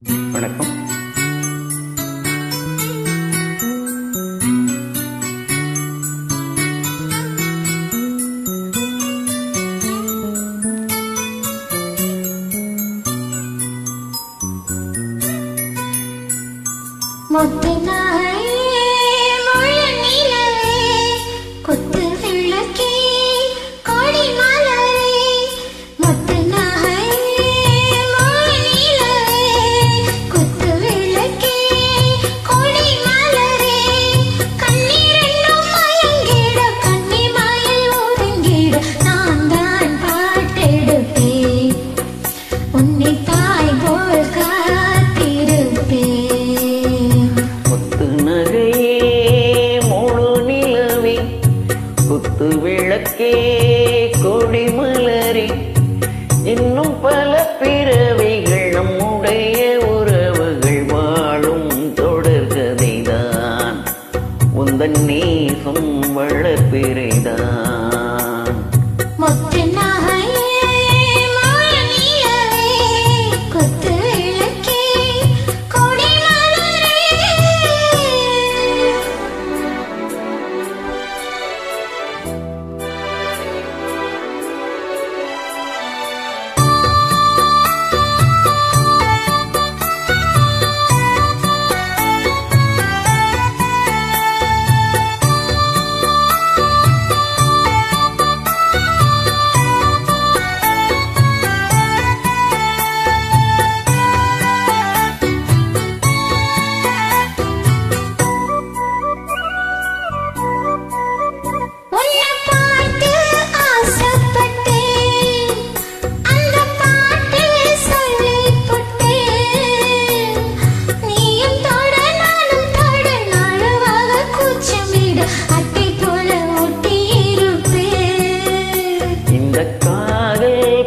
வணக்கம். முத்து நகை முழு நிலவே கொத்து விளக்கே கொடி மலரே முத்து நகை முழு நிலவே கொத்து விளக்கே கொடி மலரே கண்ணீரென்னும் மயங்கிட கண்ணி மயில் ஒதுங்கிட நான் தான் பாட்டெடுப்பேன் உன்னை தாய் போல் காத்திருப்பேன். குத்து விளக்கே கொடி மலரே இன்னும் பல பிறவைகள் நம்முடைய உறவுகள் வாழும் தொடர்கதைதான் உந்தன் நேசம் வளர்ப்பிறைதான். முத்து நகை முழு நிலவே கொத்து விளக்கே கொடி மலரே.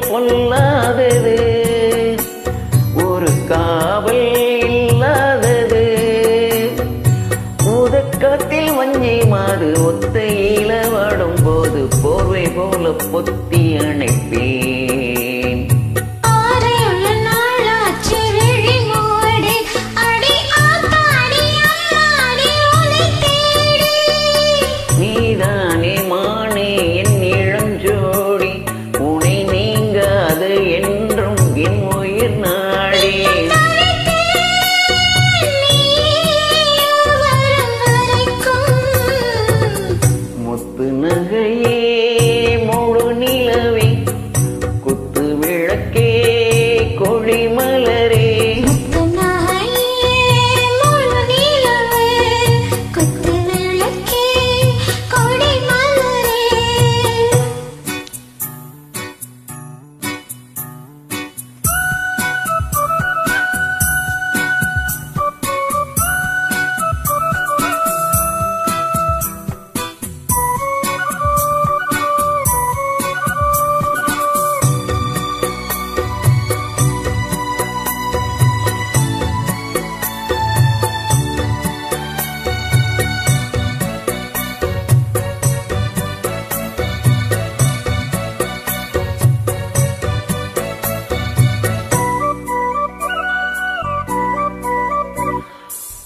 பொல்லாதது ஒரு காவல் இல்லாதது முதக்கத்தில் வஞ்சி மாறு ஒத்தையில வாடும் போது போர்வை போல பொத்தி அணைப்பேன். நீதானே மானே என் இளஞ்சோடி உனை நீங்காது என்றும் என் உயிர் நாடி. முத்து நகையே முழு நிலவே குத்து விளக்கே கொடி மலரே.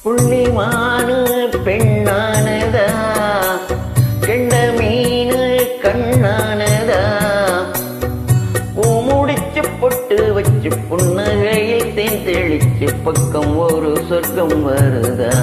புள்ளிமானு பெண்ணானதா கெண்ட மீனு கண்ணானதா பூமுடிச்சு பொட்டு வச்சு புன்னகையை தேன் தெளிச்சு பக்கம் ஒரு சொர்க்கம் வருதா.